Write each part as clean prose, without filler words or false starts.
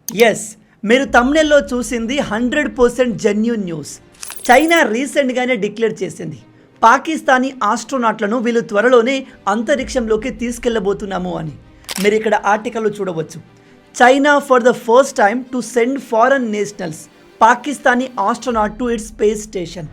Yes, మీరు తమ్నెల్లో చూసింది 100% genuine news. China రీసెంట్గానే డిక్లేర్ చేసింది పాకిస్తానీ ఆస్ట్రోనాట్లను వీళ్ళు త్వరలోనే అంతరిక్షంలోకి తీసుకెళ్లబోతున్నాము అని. మీరు ఇక్కడ ఆర్టికల్లో చూడవచ్చు. China for the first time to send foreign nationals Pakistani astronaut to its space station.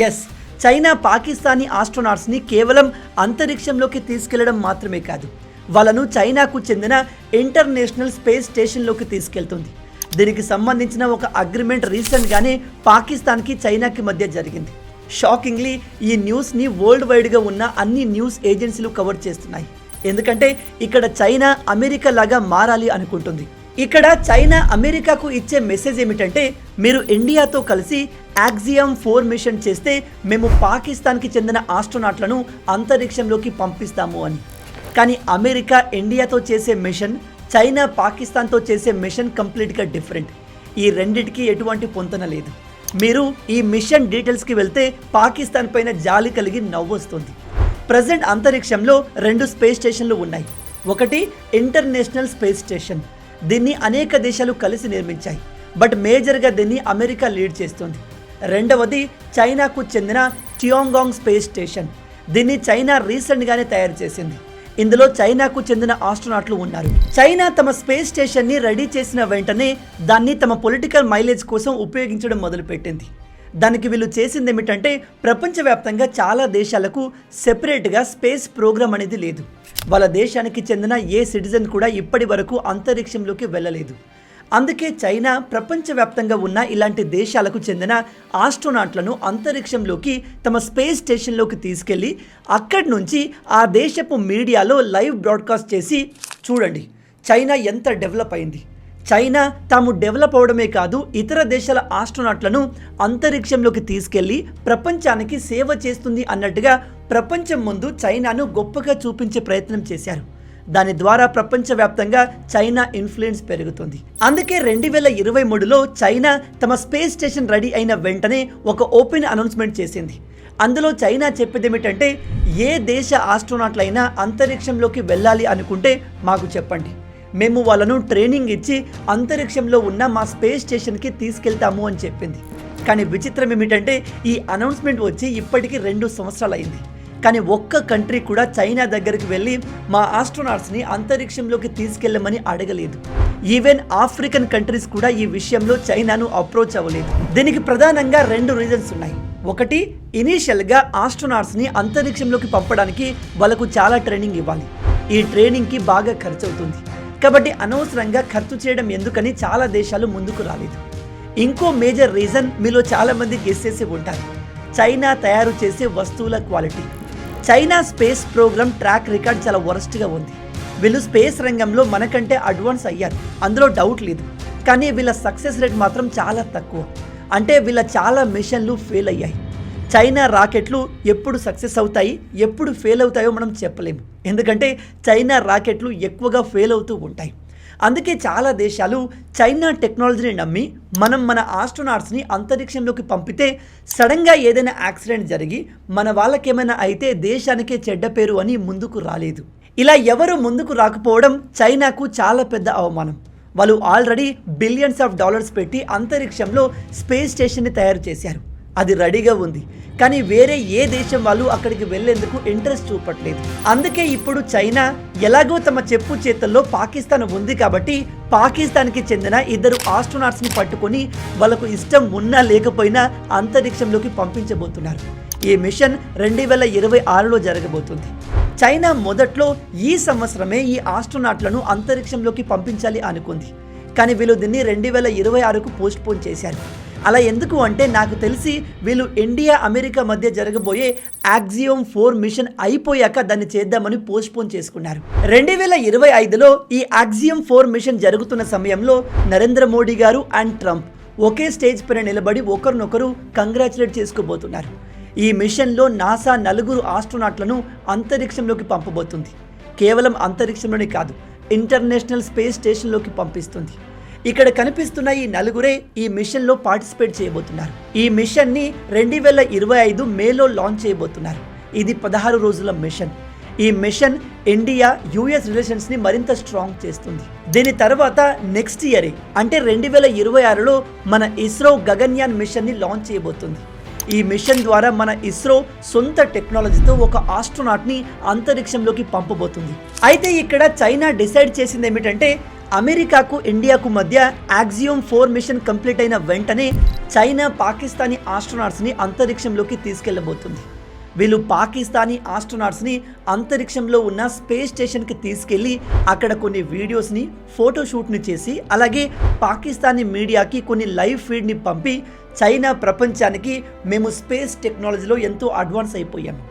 Yes, China Pakistani ఆస్ట్రోనాట్స్ని కేవలం అంతరిక్షంలోకి తీసుకెళ్లడం మాత్రమే కాదు, వాళ్ళను చైనాకు చెందిన ఇంటర్నేషనల్ స్పేస్ స్టేషన్లోకి తీసుకెళ్తుంది. దీనికి సంబంధించిన ఒక అగ్రిమెంట్ రీసెంట్గానే పాకిస్తాన్కి చైనాకి మధ్య జరిగింది. షాకింగ్లీ ఈ న్యూస్ని వరల్డ్ వైడ్గా ఉన్న అన్ని న్యూస్ ఏజెన్సీలు కవర్ చేస్తున్నాయి. ఎందుకంటే ఇక్కడ చైనా అమెరికా లాగా మారాలి అనుకుంటుంది. ఇక్కడ చైనా అమెరికాకు ఇచ్చే మెసేజ్ ఏమిటంటే, మీరు ఇండియాతో కలిసి యాక్సియం 4 మిషన్ చేస్తే మేము పాకిస్తాన్కి చెందిన ఆస్ట్రోనాట్లను అంతరిక్షంలోకి పంపిస్తాము అని. కానీ అమెరికా ఇండియాతో చేసే మిషన్, చైనా పాకిస్తాన్తో చేసే మిషన్ కంప్లీట్గా డిఫరెంట్. ఈ రెండిటికి ఎటువంటి పొంతన లేదు. మీరు ఈ మిషన్ డీటెయిల్స్కి వెళ్తే పాకిస్తాన్ పైన జాలి కలిగి నవ్వొస్తుంది. ప్రజెంట్ అంతరిక్షంలో 2 స్పేస్ స్టేషన్లు ఉన్నాయి. ఒకటి ఇంటర్నేషనల్ స్పేస్ స్టేషన్, దీన్ని అనేక దేశాలు కలిసి నిర్మించాయి, బట్ మేజర్గా దీన్ని అమెరికా లీడ్ చేస్తుంది. రెండవది చైనాకు చెందిన టియాంగాంగ్ స్పేస్ స్టేషన్, దీన్ని చైనా రీసెంట్గానే తయారు చేసింది. ఇందులో చైనాకు చెందిన ఆస్ట్రోనాట్లు ఉన్నారు. చైనా తమ స్పేస్ స్టేషన్ని రెడీ చేసిన వెంటనే దాన్ని తమ పొలిటికల్ మైలేజ్ కోసం ఉపయోగించడం మొదలుపెట్టింది. దానికి వీళ్ళు చేసింది ఏమిటంటే, ప్రపంచవ్యాప్తంగా చాలా దేశాలకు సెపరేట్గా స్పేస్ ప్రోగ్రామ్ అనేది లేదు. వాళ్ళ దేశానికి చెందిన ఏ సిటిజన్ కూడా ఇప్పటి వరకు అంతరిక్షంలోకి వెళ్ళలేదు. అందుకే చైనా ప్రపంచవ్యాప్తంగా ఉన్న ఇలాంటి దేశాలకు చెందిన ఆస్ట్రోనాట్లను అంతరిక్షంలోకి తమ స్పేస్ స్టేషన్లోకి తీసుకెళ్ళి అక్కడి నుంచి ఆ దేశపు మీడియాలో లైవ్ బ్రాడ్కాస్ట్ చేసి, చూడండి చైనా ఎంత డెవలప్ అయింది, చైనా తాము డెవలప్ అవడమే కాదు ఇతర దేశాల ఆస్ట్రోనాట్లను అంతరిక్షంలోకి తీసుకెళ్లి ప్రపంచానికి సేవ చేస్తుంది అన్నట్టుగా ప్రపంచం ముందు చైనాను గొప్పగా చూపించే ప్రయత్నం చేశారు. దాని ద్వారా ప్రపంచవ్యాప్తంగా చైనా ఇన్ఫ్లుయెన్స్ పెరుగుతుంది. అందుకే 2023లో చైనా తమ స్పేస్ స్టేషన్ రెడీ అయిన వెంటనే ఒక ఓపెన్ అనౌన్స్మెంట్ చేసింది. అందులో చైనా చెప్పేది ఏమిటంటే, ఏ దేశ ఆస్ట్రోనాట్లైనా అంతరిక్షంలోకి వెళ్ళాలి అనుకుంటే మాకు చెప్పండి, మేము వాళ్ళను ట్రైనింగ్ ఇచ్చి అంతరిక్షంలో ఉన్న మా స్పేస్ స్టేషన్కి తీసుకెళ్తాము అని చెప్పింది. కానీ విచిత్రం ఏమిటంటే, ఈ అనౌన్స్మెంట్ వచ్చి ఇప్పటికీ 2 సంవత్సరాలు అయింది. కానీ ఒక్క కంట్రీ కూడా చైనా దగ్గరికి వెళ్ళి మా ఆస్ట్రోనాట్స్ని అంతరిక్షంలోకి తీసుకెళ్ళమని అడగలేదు. ఈవెన్ ఆఫ్రికన్ కంట్రీస్ కూడా ఈ విషయంలో చైనాను అప్రోచ్ అవ్వలేదు. దీనికి ప్రధానంగా 2 రీజన్స్ ఉన్నాయి. ఒకటి, ఇనీషియల్గా ఆస్ట్రోనాట్స్ని అంతరిక్షంలోకి పంపడానికి వాళ్ళకు చాలా ట్రైనింగ్ ఇవ్వాలి. ఈ ట్రైనింగ్కి బాగా ఖర్చు అవుతుంది. కాబట్టి అనవసరంగా ఖర్చు చేయడం ఎందుకని చాలా దేశాలు ముందుకు రాలేదు. ఇంకో మేజర్ రీజన్ మీలో చాలామంది గెస్ చేసి ఉంటారు, చైనా తయారు చేసే వస్తువుల quality. China space program track record చాలా వరస్ట్గా ఉంది. వీళ్ళు స్పేస్ రంగంలో మనకంటే అడ్వాన్స్ అయ్యారు, అందులో డౌట్ లేదు. కానీ వీళ్ళ సక్సెస్ రేట్ మాత్రం చాలా తక్కువ. అంటే వీళ్ళ చాలా మిషన్లు ఫెయిల్ అయ్యాయి. చైనా రాకెట్లు ఎప్పుడు సక్సెస్ అవుతాయి, ఎప్పుడు ఫెయిల్ అవుతాయో మనం చెప్పలేము. ఎందుకంటే చైనా రాకెట్లు ఎక్కువగా ఫెయిల్ అవుతూ ఉంటాయి. అందుకే చాలా దేశాలు చైనా టెక్నాలజీని నమ్మి మన ఆస్ట్రోనాట్స్ని అంతరిక్షంలోకి పంపితే సడన్గా ఏదైనా యాక్సిడెంట్ జరిగి మన వాళ్ళకేమైనా అయితే దేశానికే చెడ్డ పేరు అని ముందుకు రాలేదు. ఇలా ఎవరు ముందుకు రాకపోవడం చైనాకు చాలా పెద్ద అవమానం. వాళ్ళు ఆల్రెడీ బిలియన్స్ ఆఫ్ డాలర్స్ పెట్టి అంతరిక్షంలో స్పేస్ స్టేషన్ని తయారు చేశారు. అది రెడీగా ఉంది, కానీ వేరే ఏ దేశం వాళ్ళు అక్కడికి వెళ్లేందుకు ఇంట్రెస్ట్ చూపట్లేదు. అందుకే ఇప్పుడు చైనా ఎలాగో తమ చెప్పు చేతుల్లో పాకిస్తాన్ ఉంది కాబట్టి పాకిస్తాన్కి చెందిన 2 ఆస్ట్రోనాట్స్ని పట్టుకొని వాళ్ళకు ఇష్టం ఉన్నా లేకపోయినా అంతరిక్షంలోకి పంపించబోతున్నారు. ఈ మిషన్ 2026లో జరగబోతుంది. చైనా మొదట్లో ఈ సంవత్సరమే ఈ ఆస్ట్రోనాట్లను అంతరిక్షంలోకి పంపించాలి అనుకుంది. కానీ వీళ్ళు దీన్ని 2026కు పోస్ట్పోన్ చేశారు. అలా ఎందుకు అంటే, నాకు తెలిసి వీళ్ళు ఇండియా అమెరికా మధ్య జరగబోయే యాక్సియం 4 మిషన్ అయిపోయాక దాన్ని చేద్దామని పోస్ట్పోన్ చేసుకున్నారు. 2025లో ఈ యాక్సియం 4 మిషన్ జరుగుతున్న సమయంలో నరేంద్ర మోడీ గారు అండ్ ట్రంప్ ఒకే స్టేజ్ పైన నిలబడి ఒకరినొకరు కంగ్రాచులేట్ చేసుకోబోతున్నారు. ఈ మిషన్లో నాసా 4 ఆస్ట్రోనాట్లను అంతరిక్షంలోకి పంపబోతుంది. కేవలం అంతరిక్షంలోనే కాదు, ఇంటర్నేషనల్ స్పేస్ స్టేషన్లోకి పంపిస్తుంది. ఇక్కడ కనిపిస్తున్న ఈ 4 ఈ మిషన్లో పార్టిసిపేట్ చేయబోతున్నారు. ఈ మిషన్ని 2025 మేలో లాంచ్ చేయబోతున్నారు. ఇది 16 రోజుల మిషన్. ఈ మిషన్ ఇండియా యుఎస్ రిలేషన్స్ని మరింత స్ట్రాంగ్ చేస్తుంది. దీని తర్వాత నెక్స్ట్ ఇయర్ అంటే 2026లో మన ఇస్రో గగన్యాన్ మిషన్ని లాంచ్ చేయబోతుంది. ఈ మిషన్ ద్వారా మన ఇస్రో సొంత టెక్నాలజీతో ఒక ఆస్ట్రోనాట్ని అంతరిక్షంలోకి పంపబోతుంది. అయితే ఇక్కడ చైనా డిసైడ్ చేసింది ఏమిటంటే అమెరికాకు ఇండియాకు మధ్య యాక్సియోమ్ 4 మిషన్ కంప్లీట్ అయిన వెంటనే చైనా పాకిస్తానీ ఆస్ట్రోనాట్స్ని అంతరిక్షంలోకి తీసుకెళ్లబోతుంది. వీళ్ళు పాకిస్తానీ ఆస్ట్రోనాట్స్ని అంతరిక్షంలో ఉన్న స్పేస్ స్టేషన్కి తీసుకెళ్ళి అక్కడ కొన్ని వీడియోస్ని ఫోటోషూట్ని చేసి అలాగే పాకిస్తానీ మీడియాకి కొన్ని లైవ్ ఫీడ్ని పంపి చైనా ప్రపంచానికి మేము స్పేస్ టెక్నాలజీలో ఎంతో అడ్వాన్స్ అయిపోయాము,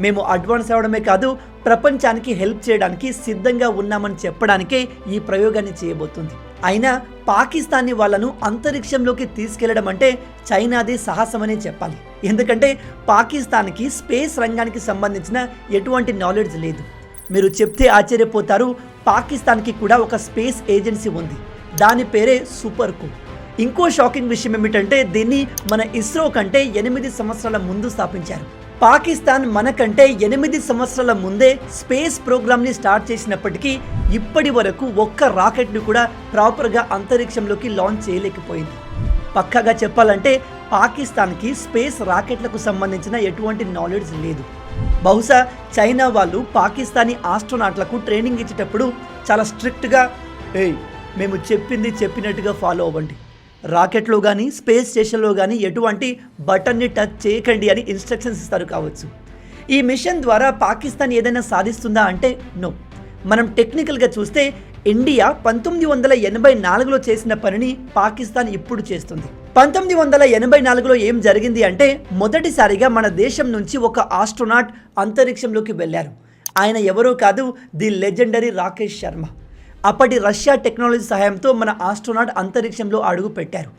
మేము అడ్వాన్స్ అవ్వడమే కాదు ప్రపంచానికి హెల్ప్ చేయడానికి సిద్ధంగా ఉన్నామని చెప్పడానికే ఈ ప్రయోగాన్ని చేయబోతుంది. అయినా పాకిస్తానీ వాళ్ళను అంతరిక్షంలోకి తీసుకెళ్లడం అంటే చైనాది సాహసమనే చెప్పాలి. ఎందుకంటే పాకిస్తాన్కి స్పేస్ రంగానికి సంబంధించిన ఎటువంటి నాలెడ్జ్ లేదు. మీరు చెప్తే ఆశ్చర్యపోతారు, పాకిస్తాన్కి కూడా ఒక స్పేస్ ఏజెన్సీ ఉంది, దాని పేరే సూపర్కు. ఇంకో షాకింగ్ విషయం ఏమిటంటే దీన్ని మన ఇస్రో కంటే 8 సంవత్సరాల ముందు స్థాపించారు. పాకిస్తాన్ మనకంటే 8 సంవత్సరాల ముందే స్పేస్ ప్రోగ్రామ్ని స్టార్ట్ చేసినప్పటికీ ఇప్పటి వరకు ఒక్క రాకెట్ని కూడా ప్రాపర్గా అంతరిక్షంలోకి లాంచ్ చేయలేకపోయింది. పక్కాగా చెప్పాలంటే పాకిస్తాన్కి స్పేస్ రాకెట్లకు సంబంధించిన ఎటువంటి నాలెడ్జ్ లేదు. బహుశా చైనా వాళ్ళు పాకిస్తానీ ఆస్ట్రోనాట్లకు ట్రైనింగ్ ఇచ్చేటప్పుడు చాలా స్ట్రిక్ట్గా మేము చెప్పింది చెప్పినట్టుగా ఫాలో అవ్వండి, రాకెట్లో కానీ స్పేస్ స్టేషన్లో కానీ ఎటువంటి బటన్ని టచ్ చేయకండి అని ఇన్స్ట్రక్షన్స్ ఇస్తారు కావచ్చు. ఈ మిషన్ ద్వారా పాకిస్తాన్ ఏదైనా సాధిస్తుందా అంటే నో. మనం టెక్నికల్గా చూస్తే ఇండియా 1984లో చేసిన పనిని పాకిస్తాన్ ఇప్పుడు చేస్తుంది. 1984లో ఏం జరిగింది అంటే మొదటిసారిగా మన దేశం నుంచి ఒక ఆస్ట్రోనాట్ అంతరిక్షంలోకి వెళ్ళారు. ఆయన ఎవరో కాదు, ది లెజెండరీ రాకేష్ శర్మ. అప్పటి రష్యా టెక్నాలజీ సహాయంతో మన ఆస్ట్రోనాట్ అంతరిక్షంలో అడుగు పెట్టారు.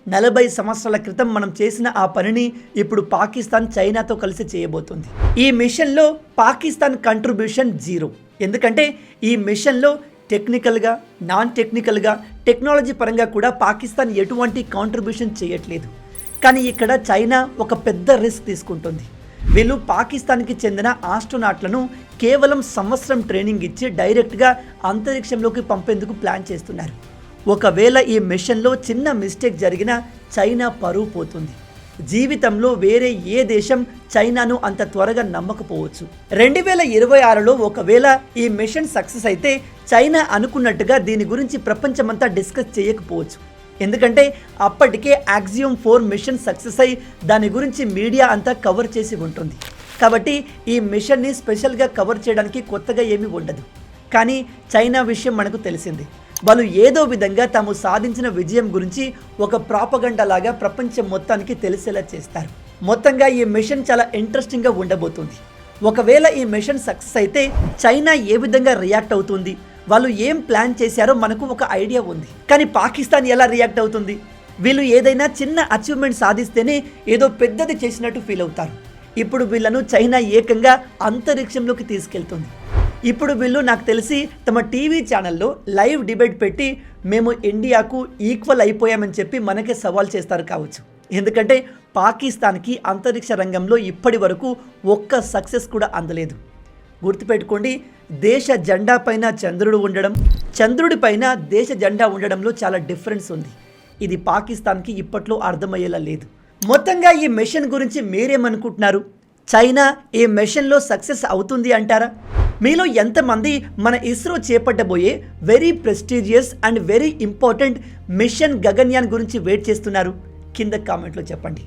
40 సంవత్సరాల క్రితం మనం చేసిన ఆ పనిని ఇప్పుడు పాకిస్తాన్ చైనాతో కలిసి చేయబోతుంది. ఈ మిషన్లో పాకిస్తాన్ కంట్రిబ్యూషన్ 0. ఎందుకంటే ఈ మిషన్లో టెక్నికల్గా నాన్ టెక్నికల్గా టెక్నాలజీ పరంగా కూడా పాకిస్తాన్ ఎటువంటి కాంట్రిబ్యూషన్ చేయట్లేదు. కానీ ఇక్కడ చైనా ఒక పెద్ద రిస్క్ తీసుకుంటుంది. వీళ్ళు పాకిస్తాన్కి చెందిన ఆస్ట్రోనాట్లను కేవలం సంవత్సరం ట్రైనింగ్ ఇచ్చి డైరెక్ట్గా అంతరిక్షంలోకి పంపేందుకు ప్లాన్ చేస్తున్నారు. ఒకవేళ ఈ మిషన్లో చిన్న మిస్టేక్ జరిగినా చైనా పరువు పోతుంది. జీవితంలో వేరే ఏ దేశం చైనాను అంత త్వరగా నమ్మకపోవచ్చు. 2026లో ఒకవేళ ఈ మిషన్ సక్సెస్ అయితే చైనా అనుకున్నట్టుగా దీని గురించి ప్రపంచమంతా డిస్కస్ చేయకపోవచ్చు. ఎందుకంటే అప్పటికే యాక్సియోమ్ 4 మిషన్ సక్సెస్ అయి దాని గురించి మీడియా అంతా కవర్ చేసి ఉంటుంది. కాబట్టి ఈ మిషన్ని స్పెషల్గా కవర్ చేయడానికి కొత్తగా ఏమీ ఉండదు. కానీ చైనా విషయం మనకు తెలిసింది. వాళ్ళు ఏదో విధంగా తాము సాధించిన విజయం గురించి ఒక ప్రాపగండా లాగా ప్రపంచం మొత్తానికి తెలిసేలా చేస్తారు. మొత్తంగా ఈ మిషన్ చాలా ఇంట్రెస్టింగ్గా ఉండబోతుంది. ఒకవేళ ఈ మిషన్ సక్సెస్ అయితే చైనా ఏ విధంగా రియాక్ట్ అవుతుంది, వాళ్ళు ఏం ప్లాన్ చేశారో మనకు ఒక ఐడియా ఉంది. కానీ పాకిస్తాన్ ఎలా రియాక్ట్ అవుతుంది? వీళ్ళు ఏదైనా చిన్న అచీవ్మెంట్ సాధిస్తేనే ఏదో పెద్దది చేసినట్టు ఫీల్ అవుతారు. ఇప్పుడు వీళ్ళను చైనా ఏకంగా అంతరిక్షంలోకి తీసుకెళ్తుంది. ఇప్పుడు వీళ్ళు నాకు తెలిసి తమ టీవీ ఛానల్లో లైవ్ డిబేట్ పెట్టి మేము ఇండియాకు ఈక్వల్ అయిపోయామని చెప్పి మనకే సవాల్ చేస్తారు కావచ్చు. ఎందుకంటే పాకిస్తాన్కి అంతరిక్ష రంగంలో ఇప్పటి వరకు ఒక్క సక్సెస్ కూడా అందలేదు. గుర్తుపెట్టుకోండి, దేశ జెండా పైన చంద్రుడు ఉండడం, చంద్రుడి పైన దేశ జెండా ఉండడంలో చాలా డిఫరెన్స్ ఉంది. ఇది పాకిస్తాన్కి ఇప్పట్లో అర్థమయ్యేలా లేదు. మొత్తంగా ఈ మిషన్ గురించి మీరేమనుకుంటున్నారు? చైనా ఈ మిషన్లో సక్సెస్ అవుతుంది అంటారా? మీలో ఎంతమంది మన ఇస్రో చేపట్టబోయే very prestigious and very important mission Gaganyaan గురించి వెయిట్ చేస్తున్నారు? కింద కామెంట్లో చెప్పండి.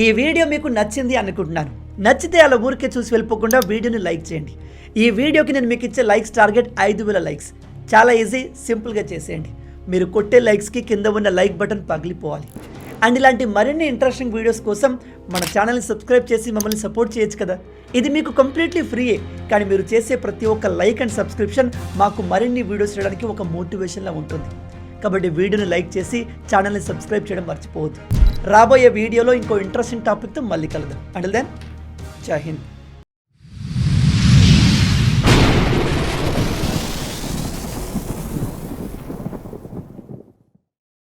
ఈ వీడియో మీకు నచ్చింది అనుకుంటున్నాను. నచ్చితే అలా ఊరికే చూసి వెళ్ళిపోకుండా వీడియోని లైక్ చేయండి. ఈ వీడియోకి నేను మీకు ఇచ్చే లైక్స్ టార్గెట్ 5000 లైక్స్. చాలా ఈజీ, సింపుల్గా చేసేయండి. మీరు కొట్టే లైక్స్కి కింద ఉన్న లైక్ బటన్ పగిలిపోవాలి. అండ్ ఇలాంటి మరిన్ని ఇంట్రెస్టింగ్ వీడియోస్ కోసం మన ఛానల్ని సబ్స్క్రైబ్ చేసి మమ్మల్ని సపోర్ట్ చేయొచ్చు కదా. ఇది మీకు కంప్లీట్లీ ఫ్రీయే, కానీ మీరు చేసే ప్రతి ఒక్క లైక్ అండ్ సబ్స్క్రిప్షన్ మాకు మరిన్ని వీడియోస్ చేయడానికి ఒక మోటివేషన్లా ఉంటుంది. కాబట్టి వీడియోని లైక్ చేసి ఛానల్ని సబ్స్క్రైబ్ చేయడం మర్చిపోవద్దు. రాబోయే వీడియోలో ఇంకో ఇంట్రెస్టింగ్ టాపిక్తో మళ్ళీ కలుద్దాం. అంటిల్ దెన్, జై హింద్.